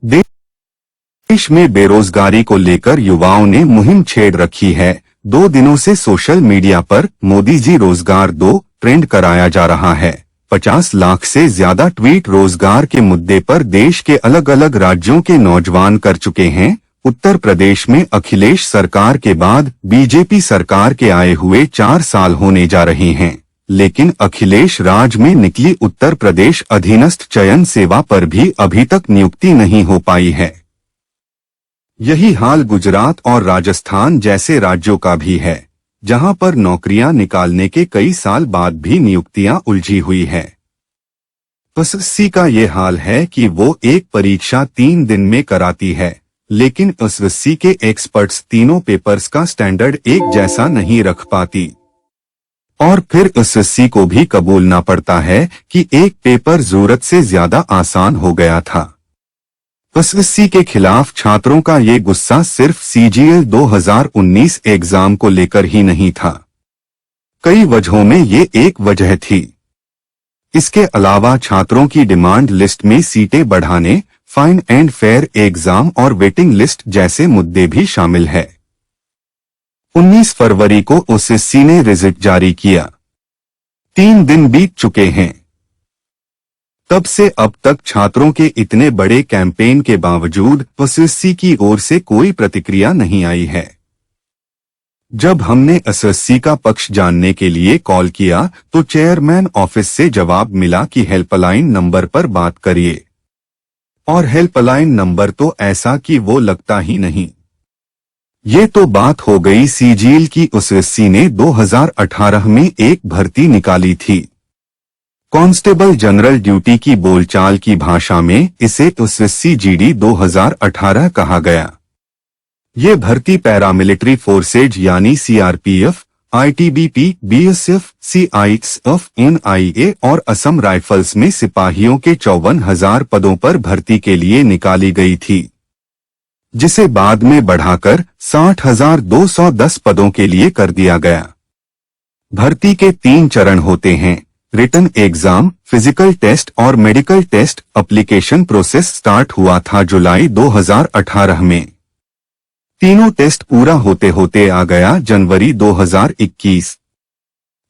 देश में बेरोजगारी को लेकर युवाओं ने मुहिम छेड़ रखी है। 2 दिनों से सोशल मीडिया पर मोदी जी रोजगार दो ट्रेंड कराया जा रहा है। 50 लाख से ज्यादा ट्वीट रोजगार के मुद्दे पर देश के अलग अलग राज्यों के नौजवान कर चुके हैं। उत्तर प्रदेश में अखिलेश सरकार के बाद बीजेपी सरकार के आए हुए 4 साल होने जा रहे हैं, लेकिन अखिलेश राज में निकली उत्तर प्रदेश अधीनस्थ चयन सेवा पर भी अभी तक नियुक्ति नहीं हो पाई है। यही हाल गुजरात और राजस्थान जैसे राज्यों का भी है, जहां पर नौकरियां निकालने के कई साल बाद भी नियुक्तियां उलझी हुई है। एसएससी का ये हाल है कि वो एक परीक्षा 3 दिन में कराती है, लेकिन एसएससी के एक्सपर्ट्स तीनों पेपर्स का स्टैंडर्ड एक जैसा नहीं रख पाती और फिर एसएससी को भी कबूलना पड़ता है कि एक पेपर जरूरत से ज्यादा आसान हो गया था। एसएससी के खिलाफ छात्रों का ये गुस्सा सिर्फ सीजीएल 2019 एग्जाम को लेकर ही नहीं था, कई वजहों में ये एक वजह थी। इसके अलावा छात्रों की डिमांड लिस्ट में सीटें बढ़ाने, फाइन एंड फेयर एग्जाम और वेटिंग लिस्ट जैसे मुद्दे भी शामिल है। 19 फरवरी को एसएससी ने रिजल्ट जारी किया। 3 दिन बीत चुके हैं। तब से अब तक छात्रों के इतने बड़े कैंपेन के बावजूद एसएससी की ओर से कोई प्रतिक्रिया नहीं आई है। जब हमने एसएससी का पक्ष जानने के लिए कॉल किया तो चेयरमैन ऑफिस से जवाब मिला कि हेल्पलाइन नंबर पर बात करिए, और हेल्पलाइन नंबर तो ऐसा कि वो लगता ही नहीं। ये तो बात हो गई सीजीएल की। एसएससी ने 2018 में एक भर्ती निकाली थी, कांस्टेबल जनरल ड्यूटी की बोलचाल की भाषा में इसे एसएससी जीडी 2018 कहा गया। ये भर्ती पैरामिलिट्री फोर्सेज यानी CRPF, ITBP, BSF, CISF, NIA और असम राइफल्स में सिपाहियों के 54,000 पदों पर भर्ती के लिए निकाली गई थी, जिसे बाद में बढ़ाकर 60,210 पदों के लिए कर दिया गया। भर्ती के 3 चरण होते हैं: रिटन एग्जाम, फिजिकल टेस्ट और medical test. Application process start हुआ था जुलाई 2018 में। तीनों टेस्ट पूरा होते होते आ गया जनवरी 2021।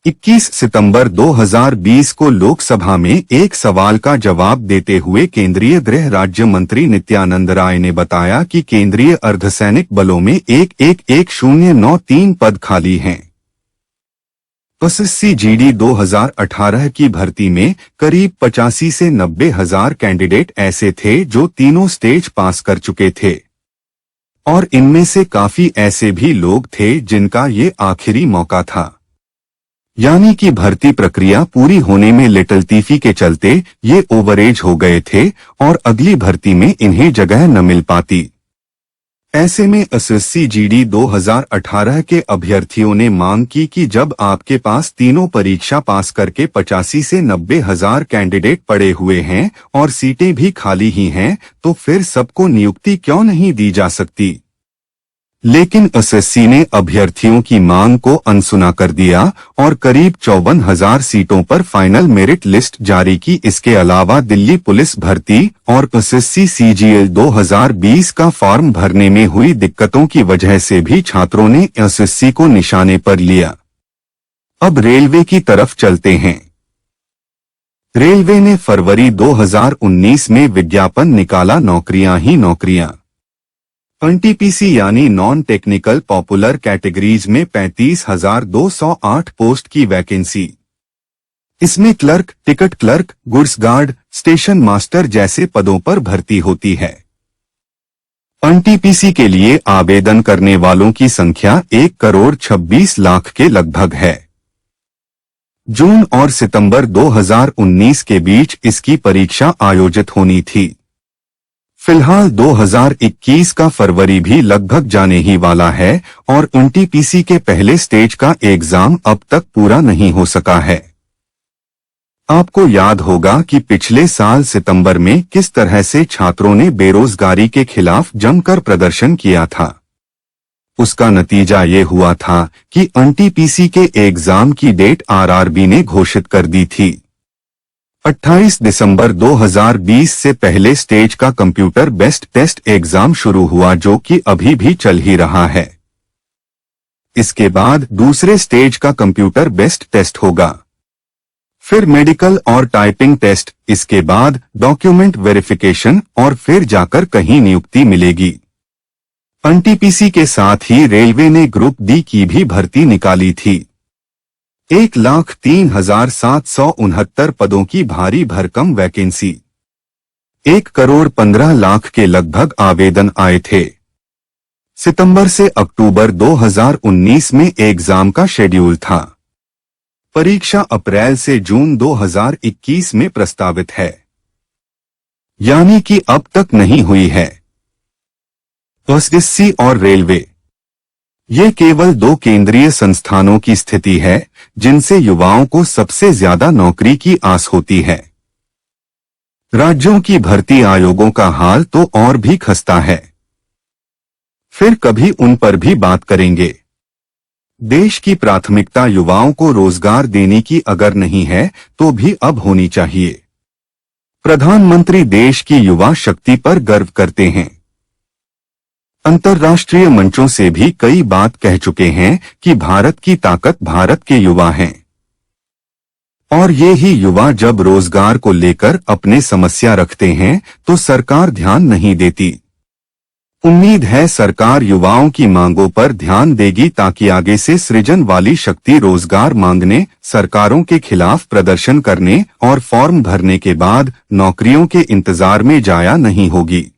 21 सितंबर 2020 को लोकसभा में एक सवाल का जवाब देते हुए केंद्रीय गृह राज्य मंत्री नित्यानंद राय ने बताया कि केंद्रीय अर्धसैनिक बलों में 111,093 पद खाली हैं। एसएससी जीडी 2018 की भर्ती में करीब 85 से 90 हजार कैंडिडेट ऐसे थे जो तीनों स्टेज पास कर चुके थे, और इनमें से काफी ऐसे भी लोग थे जिनका ये आखिरी मौका था। यानी कि भर्ती प्रक्रिया पूरी होने में लेटलतीफी के चलते ये ओवरेज हो गए थे और अगली भर्ती में इन्हें जगह न मिल पाती। ऐसे में एसएससी जीडी 2018 के अभ्यर्थियों ने मांग की कि जब आपके पास तीनों परीक्षा पास करके 85 से 90 हजार कैंडिडेट पड़े हुए हैं और सीटें भी खाली ही हैं, तो फिर सबको नियुक्ति क्यों नहीं दी जा सकती। लेकिन एसएससी ने अभ्यर्थियों की मांग को अनसुना कर दिया और करीब 54,000 सीटों पर फाइनल मेरिट लिस्ट जारी की। इसके अलावा दिल्ली पुलिस भर्ती और एसएससी सीजीएल 2020 का फॉर्म भरने में हुई दिक्कतों की वजह से भी छात्रों ने एसएससी को निशाने पर लिया। अब रेलवे की तरफ चलते हैं। रेलवे ने फरवरी 2019 में विज्ञापन निकाला, नौकरियां ही नौकरियां। एनटीपीसी यानी नॉन टेक्निकल पॉपुलर कैटेगरीज में 35,208 पोस्ट की वैकेंसी। इसमें clerk, ticket clerk, goods guard, station master जैसे पदों पर भर्ती होती है। एनटीपीसी के लिए आवेदन करने वालों की संख्या 1,26,00,000 के लगभग है। जून और सितंबर 2019 के बीच इसकी परीक्षा आयोजित होनी थी। फिलहाल 2021 का फरवरी भी लगभग जाने ही वाला है और एनटीपीसी के पहले स्टेज का एग्जाम अब तक पूरा नहीं हो सका है। आपको याद होगा कि पिछले साल सितंबर में किस तरह से छात्रों ने बेरोजगारी के खिलाफ जमकर प्रदर्शन किया था। उसका नतीजा ये हुआ था कि एनटीपीसी के एग्जाम की डेट आरआरबी ने घोषित कर दी थी। 28 दिसंबर 2020 से पहले स्टेज का कंप्यूटर बेस्ड टेस्ट एग्जाम शुरू हुआ, जो कि अभी भी चल ही रहा है। इसके बाद दूसरे स्टेज का कंप्यूटर बेस्ड टेस्ट होगा, फिर मेडिकल और टाइपिंग टेस्ट, इसके बाद डॉक्यूमेंट वेरिफिकेशन और फिर जाकर कहीं नियुक्ति मिलेगी। एनटीपीसी के साथ ही रेलवे ने ग्रुप डी की भी भर्ती निकाली थी। 1,03,769 पदों की भारी भरकम वैकेंसी, 1,15,00,000 के लगभग आवेदन आए थे। सितंबर से अक्टूबर 2019 में एग्जाम का शेड्यूल था। परीक्षा अप्रैल से जून 2021 में प्रस्तावित है, यानी कि अब तक नहीं हुई है। एसएससी और रेलवे, ये केवल दो केंद्रीय संस्थानों की स्थिति है जिनसे युवाओं को सबसे ज्यादा नौकरी की आस होती है। राज्यों की भर्ती आयोगों का हाल तो और भी खस्ता है, फिर कभी उन पर भी बात करेंगे। देश की प्राथमिकता युवाओं को रोजगार देने की अगर नहीं है तो भी अब होनी चाहिए। प्रधानमंत्री देश की युवा शक्ति पर गर्व करते हैं। अंतर्राष्ट्रीय मंचों से भी कई बात कह चुके हैं कि भारत की ताकत भारत के युवा हैं, और ये ही युवा जब रोजगार को लेकर अपने समस्या रखते हैं तो सरकार ध्यान नहीं देती। उम्मीद है सरकार युवाओं की मांगों पर ध्यान देगी ताकि आगे से सृजन वाली शक्ति रोजगार मांगने, सरकारों के खिलाफ प्रदर्शन करने और फॉर्म भरने के बाद नौकरियों के इंतजार में जाया नहीं होगी।